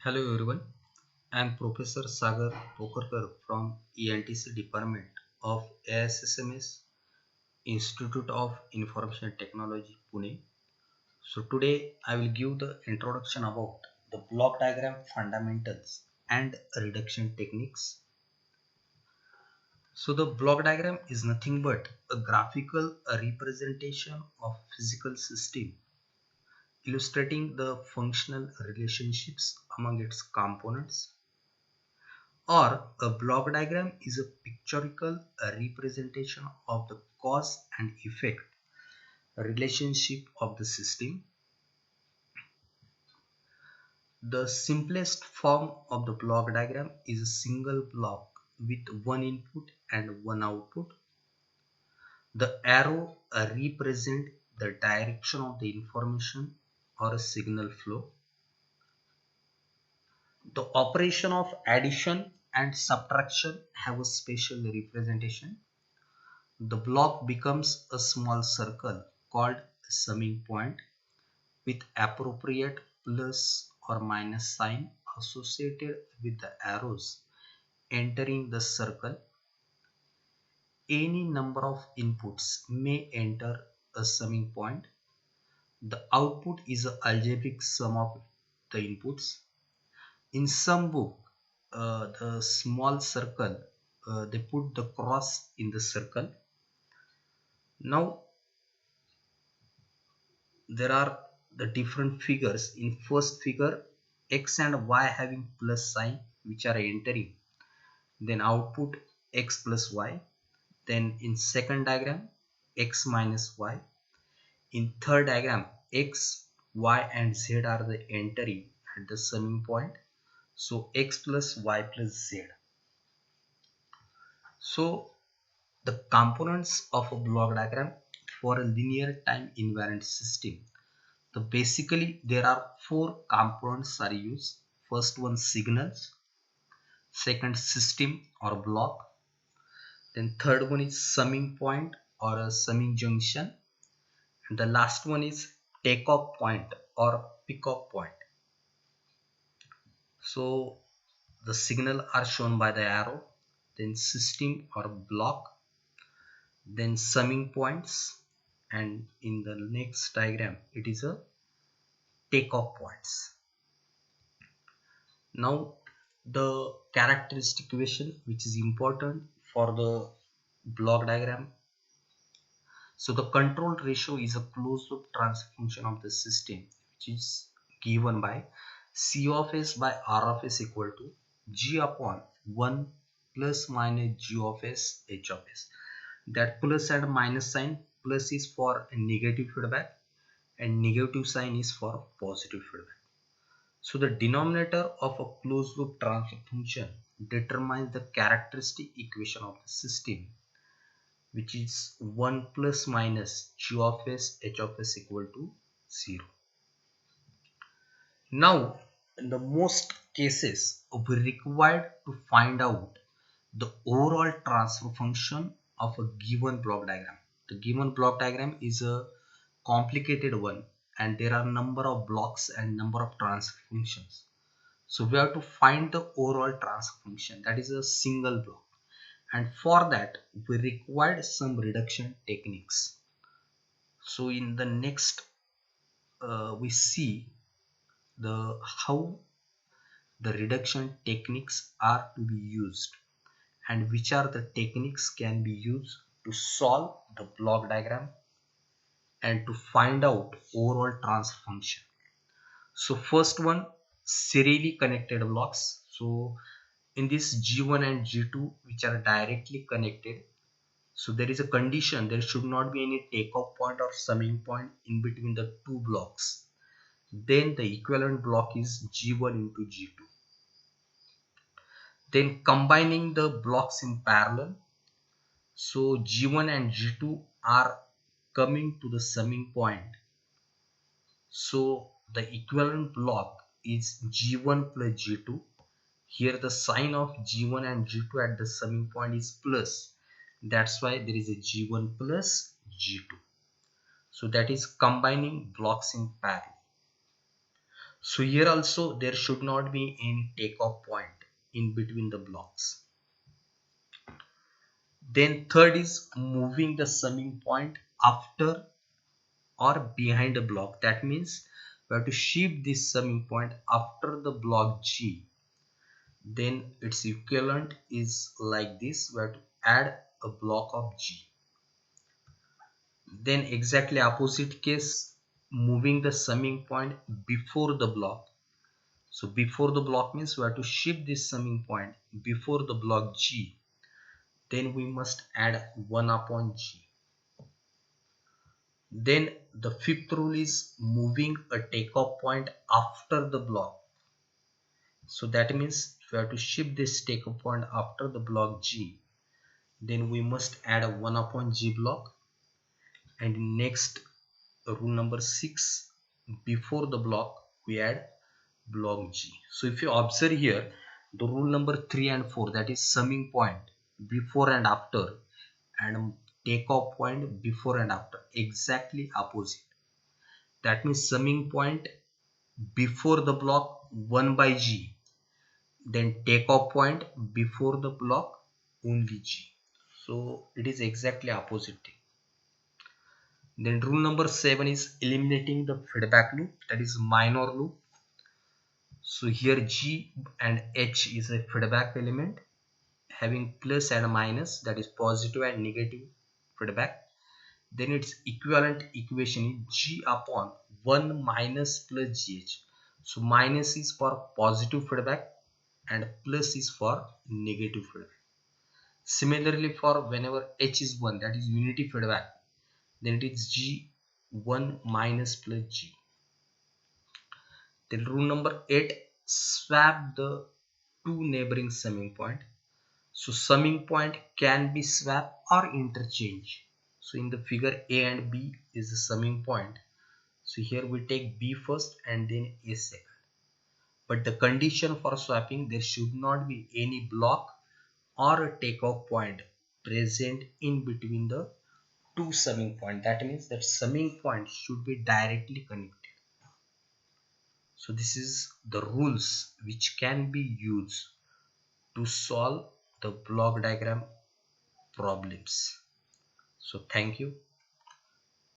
Hello everyone, I am Professor Sagar Pokharkar from ENTC Department of AISSMS Institute of Information Technology Pune. So today I will give the introduction about the block diagram fundamentals and reduction techniques. So the block diagram is nothing but a graphical representation of physical system illustrating the functional relationships among its components, or a block diagram is a pictorial representation of the cause and effect relationship of the system. The simplest form of the block diagram is a single block with one input and one output. The arrow represents the direction of the information or a signal flow. The operation of addition and subtraction have a special representation. The block becomes a small circle called a summing point with appropriate plus or minus sign associated with the arrows entering the circle. Any number of inputs may enter a summing point. The output is an algebraic sum of the inputs. In some book, the small circle, they put the cross in the circle. Now there are the different figures. In first figure, x and y having plus sign which are entering, then output x plus y. Then in second diagram, x minus y. In third diagram, x, y and z are the entering at the summing point, so x plus y plus z. So the components of a block diagram for a linear time invariant system. So basically there are four components are used. First one signals, second system or block, then third one is summing point or a summing junction, and the last one is takeoff point or pickoff point. So the signal are shown by the arrow, then system or block, then summing points, and in the next diagram it is a takeoff points. Now the characteristic equation which is important for the block diagram. So the control ratio is a closed loop transfer function of the system which is given by C of s by R of s equal to G upon 1 plus minus G of s H of s. That plus and minus sign, plus is for negative feedback and negative sign is for positive feedback. So the denominator of a closed loop transfer function determines the characteristic equation of the system, which is 1 plus minus G of s H of s equal to 0. Now, in the most cases, we required to find out the overall transfer function of a given block diagram. The given block diagram is a complicated one and there are number of blocks and number of transfer functions. So we have to find the overall transfer function, that is a single block, and for that we required some reduction techniques. So in the next we see the how the reduction techniques are to be used and which are the techniques can be used to solve the block diagram and to find out overall transfer function. So first one, serially connected blocks. So in this G1 and G2 which are directly connected, so there is a condition, there should not be any takeoff point or summing point in between the two blocks. Then the equivalent block is G1 into G2. Then combining the blocks in parallel, so G1 and G2 are coming to the summing point, so the equivalent block is G1 plus G2. Here the sign of G1 and G2 at the summing point is plus, that's why there is a G1 plus G2. So that is combining blocks in parallel. So here also there should not be any takeoff point in between the blocks. Then third is moving the summing point after or behind a block. That means we have to shift this summing point after the block G. Then its equivalent is like this. We have to add a block of G. Then exactly opposite case, moving the summing point before the block. So before the block means we have to shift this summing point before the block G. Then we must add 1 upon G. Then the fifth rule is moving a takeoff point after the block. So that means if we have to shift this takeoff point after the block G, then we must add a 1 upon G block. And next, rule number 6, before the block we add block G. So if you observe here, the rule number 3 and 4, that is summing point before and after, and takeoff point before and after, exactly opposite. That means summing point before the block 1 by G, then takeoff point before the block only G. So it is exactly opposite thing. Then rule number 7 is eliminating the feedback loop, that is minor loop. So here G and H is a feedback element having plus and minus, that is positive and negative feedback. Then its equivalent equation is G upon 1 minus plus GH. So minus is for positive feedback and plus is for negative feedback. Similarly, for whenever H is 1, that is unity feedback, then it is G1 minus plus G. Then rule number 8, swap the two neighboring summing point. So summing point can be swapped or interchange. So in the figure A and B is the summing point. So here we take B first and then A second. But the condition for swapping, there should not be any block or a takeoff point present in between the two summing point. That means that summing point should be directly connected. So this is the rules which can be used to solve the block diagram problems. So thank you.